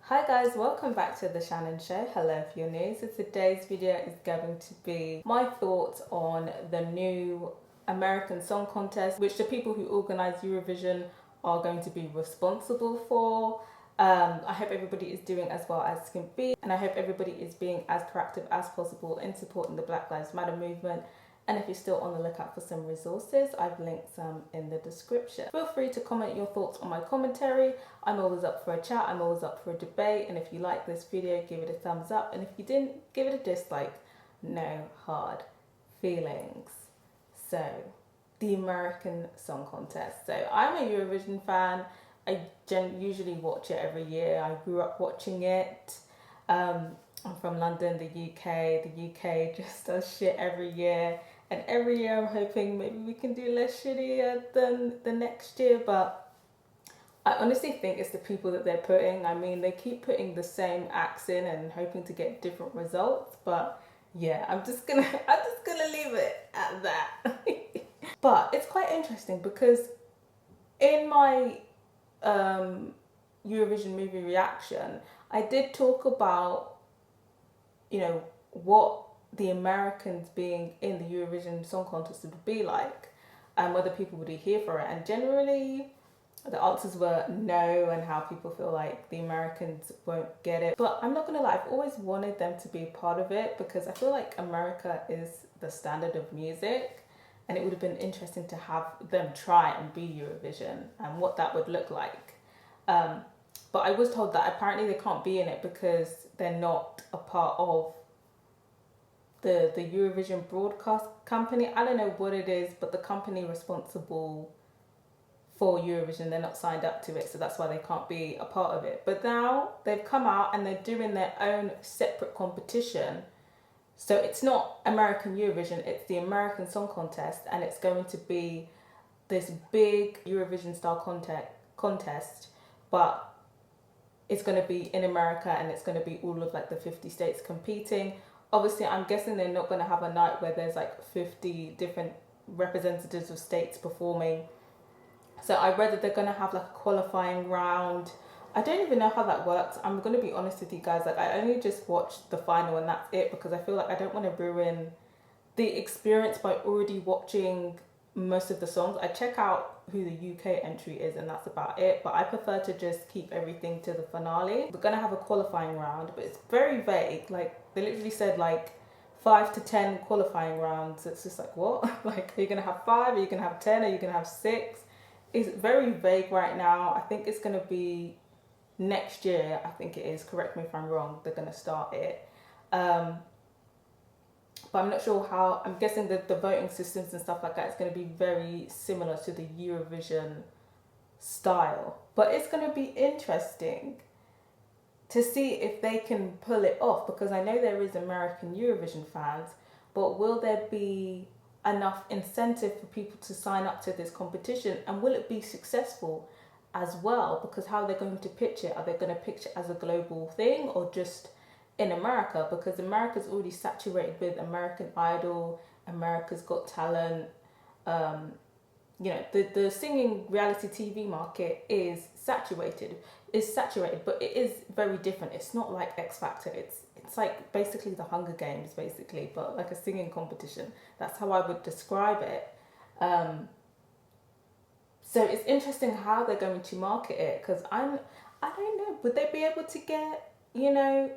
Hi guys, welcome back to the Shannon Show. Hello if you're new. So today's video is going to be my thoughts on the new American Song Contest, which the people who organise Eurovision are going to be responsible for. I hope everybody is doing as well as can be, and I hope everybody is being as proactive as possible in supporting the Black Lives Matter movement. And if you're still on the lookout for some resources, I've linked some in the description. Feel free to comment your thoughts on my commentary. I'm always up for a chat, I'm always up for a debate, and if you like this video, give it a thumbs up, and if you didn't, give it a dislike. No hard feelings. So, the American Song Contest. So, I'm a Eurovision fan. I usually watch it every year. I grew up watching it. I'm from London, the UK. The UK just does shit every year. And every year I'm hoping maybe we can do less shittier than the next year. But I honestly think it's the people that they're putting. I mean, they keep putting the same acts in and hoping to get different results. But yeah, I'm just gonna leave it at that. But it's quite interesting because in my Eurovision movie reaction, I did talk about, what the Americans being in the Eurovision Song Contest would be like and whether people would be here for it. And generally, the answers were no, and how people feel like the Americans won't get it. But I'm not gonna lie, I've always wanted them to be a part of it because I feel like America is the standard of music, and it would have been interesting to have them try and be Eurovision and what that would look like. But I was told that apparently they can't be in it because they're not a part of the Eurovision broadcast company. I don't know what it is, but the company responsible for Eurovision, they're not signed up to it, so that's why they can't be a part of it. But now they've come out and they're doing their own separate competition. So it's not American Eurovision, it's the American Song Contest, and it's going to be this big Eurovision style contest, but it's going to be in America and it's going to be all of like the 50 states competing. Obviously, I'm guessing they're not going to have a night where there's like 50 different representatives of states performing. So I read that they're going to have like a qualifying round. I don't even know how that works. I'm going to be honest with you guys. Like, I only just watched the final and that's it because I feel like I don't want to ruin the experience by already watching most of the songs. I check out who the UK entry is and that's about it. But I prefer to just keep everything to the finale. We're going to have a qualifying round, but it's very vague. Like, they literally said like 5 to 10 qualifying rounds. It's just like, what? Like, are you going to have 5? Are you going to have 10? Are you going to have 6? It's very vague right now. I think it's going to be next year. I think it is. Correct me if I'm wrong. They're going to start it. But I'm not sure how. I'm guessing that the voting systems and stuff like that is going to be very similar to the Eurovision style. But it's going to be interesting to see if they can pull it off, because I know there is American Eurovision fans, but will there be enough incentive for people to sign up to this competition, and will it be successful as well? Because how they're going to pitch it, are they going to pitch it as a global thing or just in America? Because America's already saturated with American Idol, America's Got Talent. The singing reality TV market is saturated, but it is very different. It's not like X Factor. It's like basically the Hunger Games, basically, but like a singing competition. That's how I would describe it. So it's interesting how they're going to market it, because I don't know. Would they be able to get, I'm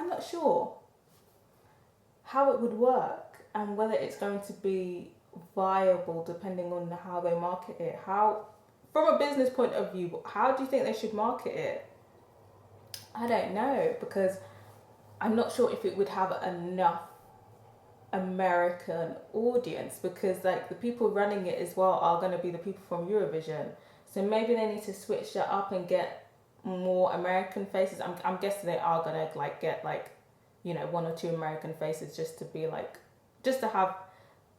not sure how it would work and whether it's going to be viable depending on how they market it. How, from a business point of view, how do you think they should market it? I don't know, because I'm not sure if it would have enough American audience, because like the people running it as well are going to be the people from Eurovision. So maybe they need to switch that up and get more American faces. I'm guessing they are going to like get like, 1 or 2 American faces just to have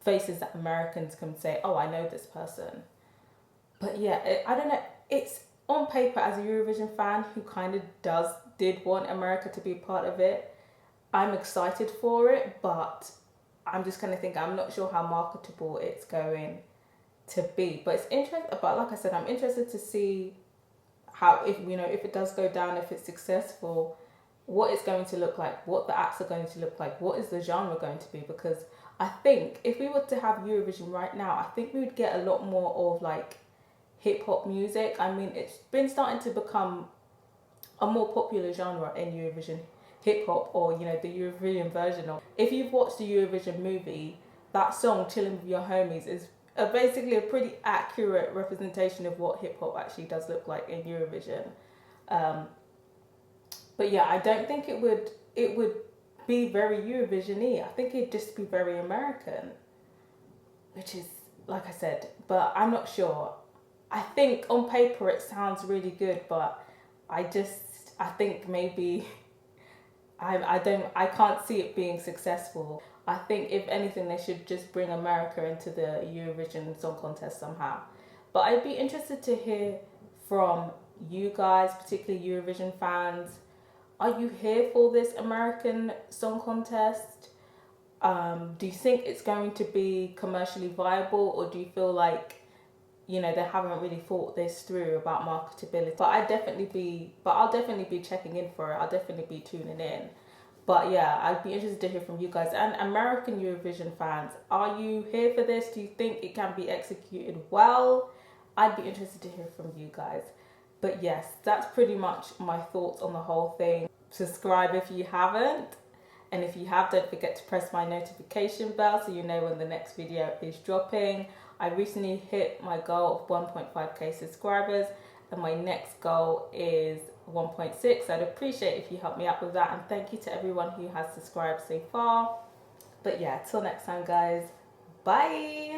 faces that Americans can say, oh, I know this person. But yeah, I don't know. It's on paper, as a Eurovision fan who kind of did want America to be a part of it, I'm excited for it, but I'm just kind of thinking, I'm not sure how marketable it's going to be. But it's interesting. But like I said, I'm interested to see how, if you know, if it does go down, if it's successful, what it's going to look like, what the acts are going to look like, what is the genre going to be. Because I think if we were to have Eurovision right now, I think we would get a lot more of like hip hop music. I mean, it's been starting to become a more popular genre in Eurovision, hip hop, or you know, the Eurovision version of. If you've watched the Eurovision movie, that song "Chilling with Your Homies" is basically a pretty accurate representation of what hip hop actually does look like in Eurovision. Um, but yeah, I don't think it would be very Eurovision-y. I think it'd just be very American, which is, like I said, but I'm not sure. I think on paper it sounds really good, but I think maybe I can't see it being successful. I think if anything they should just bring America into the Eurovision Song Contest somehow. But I'd be interested to hear from you guys, particularly Eurovision fans. Are you here for this American Song Contest? Do you think it's going to be commercially viable, or do you feel like, you know, they haven't really thought this through about marketability? But I'll definitely be checking in for it. I'll definitely be tuning in. But yeah, I'd be interested to hear from you guys. And American Eurovision fans, are you here for this? Do you think it can be executed well? I'd be interested to hear from you guys. But yes, that's pretty much my thoughts on the whole thing. Subscribe if you haven't. And if you have, don't forget to press my notification bell so you know when the next video is dropping. I recently hit my goal of 1.5k subscribers, and my next goal is 1.6. I'd appreciate if you help me out with that, and thank you to everyone who has subscribed so far. But yeah, till next time guys, bye.